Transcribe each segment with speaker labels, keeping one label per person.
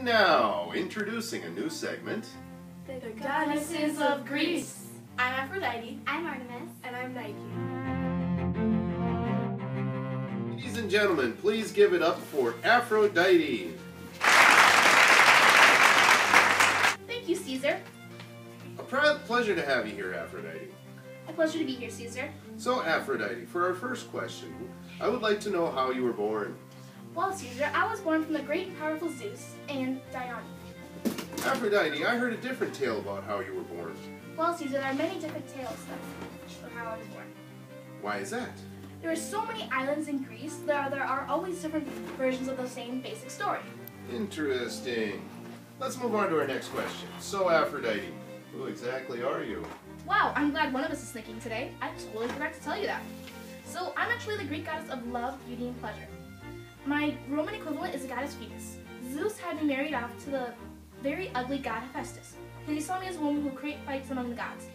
Speaker 1: And now, introducing a new segment.
Speaker 2: The Goddesses of Greece.
Speaker 3: I'm Aphrodite.
Speaker 2: I'm Artemis.
Speaker 3: And I'm Nike.
Speaker 1: Ladies and gentlemen, please give it up for Aphrodite.
Speaker 3: Thank you, Caesar.
Speaker 1: A proud pleasure to have you here, Aphrodite.
Speaker 3: A pleasure to be here, Caesar.
Speaker 1: So, Aphrodite, for our first question, I would like to know how you were born.
Speaker 3: Well, Caesar, I was born from the great and powerful Zeus and Dione.
Speaker 1: Aphrodite, I heard a different tale about how you were born.
Speaker 3: Well, Caesar, there are many different tales of how I was born.
Speaker 1: Why is that?
Speaker 3: There are so many islands in Greece, there are always different versions of the same basic story.
Speaker 1: Interesting. Let's move on to our next question. So, Aphrodite, who exactly are you?
Speaker 3: Wow, I'm glad one of us is sneaking today. I totally forgot to tell you that. So, I'm actually the Greek goddess of love, beauty, and pleasure. My Roman equivalent is the goddess Venus. Zeus had me married off to the very ugly god Hephaestus, because he saw me as a woman who would create fights among the gods.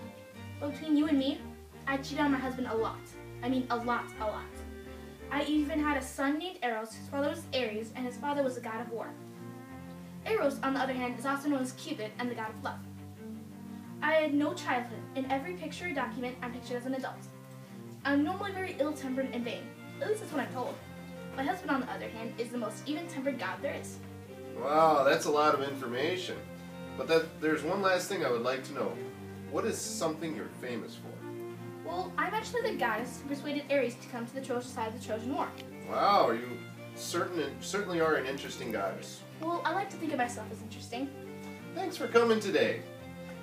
Speaker 3: But between you and me, I cheated on my husband a lot. I mean, a lot. I even had a son named Eros, his father was Ares, and his father was the god of war. Eros, on the other hand, is also known as Cupid and the god of love. I had no childhood. In every picture or document, I'm pictured as an adult. I'm normally very ill-tempered and vain. At least that's what I'm told. My husband, on the other hand, is the most even-tempered god there is.
Speaker 1: Wow, that's a lot of information. But there's one last thing I would like to know. What is something you're famous for?
Speaker 3: Well, I'm actually the goddess who persuaded Ares to come to the Trojan side of the Trojan War.
Speaker 1: Wow, you certainly are an interesting goddess.
Speaker 3: Well, I like to think of myself as interesting.
Speaker 1: Thanks for coming today.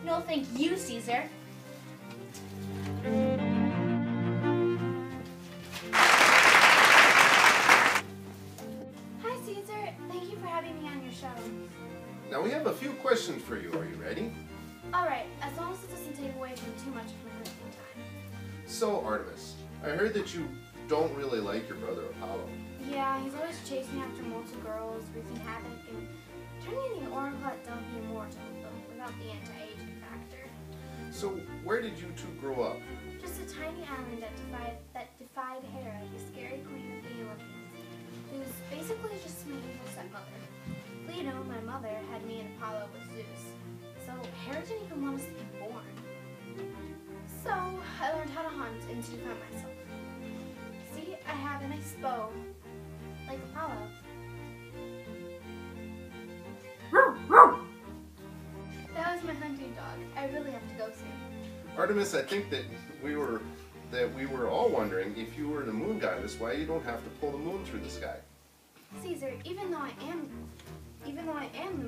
Speaker 3: No, thank you, Caesar.
Speaker 2: Hi, Caesar. Thank you for having me on your show.
Speaker 1: Now we have a few questions for you. Are you ready?
Speaker 2: All right, as long as it doesn't take away from too much of my listening time.
Speaker 1: So, Artemis, I heard that you don't really like your brother Apollo.
Speaker 2: Yeah, he's always chasing after multiple girls, wreaking havoc, and turning the oracle at Delphi immortal, but without the anti-aging factor.
Speaker 1: So, where did you two grow up?
Speaker 2: Just a tiny island that defied Hera, the scary queen of the Olympians, who's basically just my evil stepmother. Leto, my mother, had me and Apollo with Zeus, so Hera didn't even want us to be born. So I learned how to hunt and to defend myself. See, I have a nice bow, like Apollo. That was my hunting dog. I really have to go soon.
Speaker 1: Artemis, I think that we were all wondering if you were the moon goddess, why you don't have to pull the moon through the sky.
Speaker 2: Caesar, even though I am the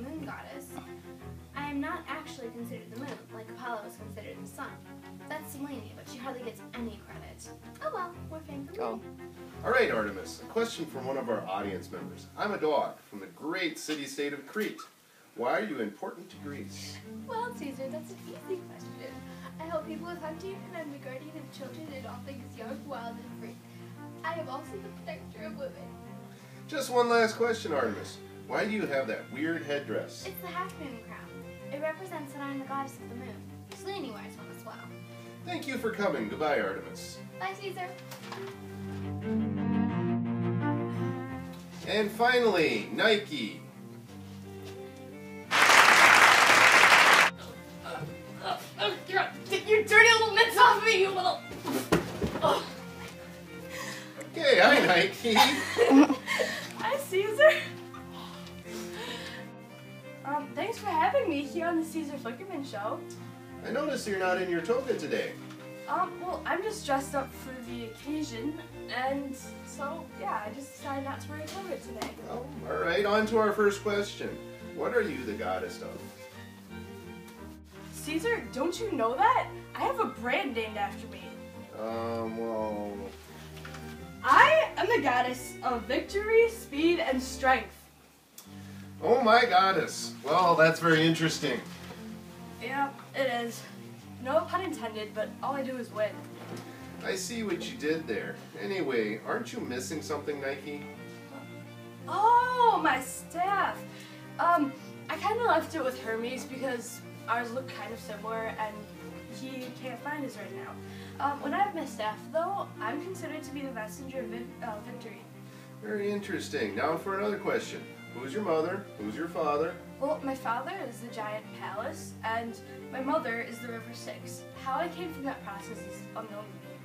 Speaker 2: moon goddess, I am not actually considered the moon, like Apollo is considered the sun. That's Selene, but she hardly gets any credit. Oh well, we're fame for me.
Speaker 1: All right, Artemis, a question from one of our audience members. I'm a dog from the great city-state of Crete. Why are you important to Greece?
Speaker 2: Well, Caesar, that's an easy question. I help people with hunting, and I'm the guardian of children and all things young, wild, and free. I am also the protector of women.
Speaker 1: Just one last question, Artemis. Why do you have that weird headdress?
Speaker 2: It's the half-moon crown. It represents that I'm the goddess of the moon. Selene wears one as well.
Speaker 1: Thank you for coming. Goodbye, Artemis.
Speaker 2: Bye, Caesar.
Speaker 1: And finally, Nike.
Speaker 3: Get your dirty little mitts off me, you little...
Speaker 1: Okay, hi, Nike.
Speaker 3: Hi, Caesar. Thanks for having me here on the Caesar Flickerman show.
Speaker 1: I noticed you're not in your toga today.
Speaker 3: Well, I'm just dressed up for the occasion, and so, yeah, I just decided not to wear a toga today.
Speaker 1: Well, all right, on to our first question. What are you the goddess of?
Speaker 3: Caesar, don't you know that? I have a brand named after me.
Speaker 1: Well...
Speaker 3: I am the goddess of victory, speed, and strength.
Speaker 1: Oh my goddess. Well, that's very interesting.
Speaker 3: Yeah, it is. No pun intended, but all I do is win.
Speaker 1: I see what you did there. Anyway, aren't you missing something, Nike?
Speaker 3: Oh, my staff. I kind of left it with Hermes because ours look kind of similar and he can't find his right now. When I have my staff, though, I'm considered to be the messenger of victory.
Speaker 1: Very interesting. Now for another question. Who's your mother? Who's your father?
Speaker 4: Well, my father is the giant palace, and my mother is the River Styx. How I came from that process is unknown to me.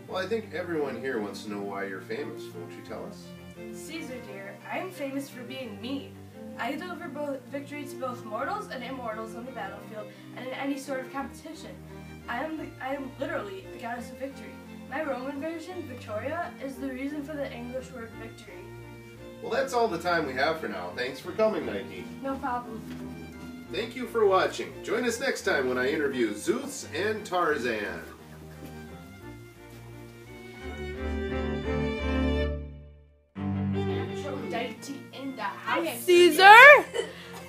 Speaker 1: Well, I think everyone here wants to know why you're famous. Won't you tell us?
Speaker 4: Caesar, dear, I am famous for being me. I deliver both victory to both mortals and immortals on the battlefield and in any sort of competition. I am literally the goddess of victory. My Roman version, Victoria, is the reason for the English word victory.
Speaker 1: Well, that's all the time we have for now. Thanks for coming, Nike.
Speaker 4: No problem.
Speaker 1: Thank you for watching. Join us next time when I interview Zeus and Tarzan.
Speaker 4: Aphrodite in the house.
Speaker 5: Caesar,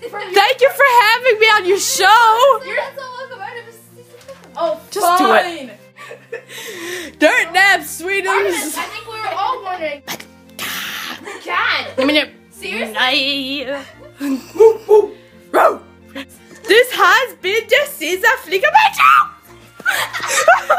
Speaker 5: thank you for having me on your show.
Speaker 2: You're not so welcome. My name is Caesar.
Speaker 4: Oh,
Speaker 5: Just do
Speaker 4: fine.
Speaker 5: it. Dirt nap, sweetums.
Speaker 3: Artemis, I think we were all wondering. God.
Speaker 5: I mean,
Speaker 3: Seriously?
Speaker 5: This has been the Caesar Flickerman Show.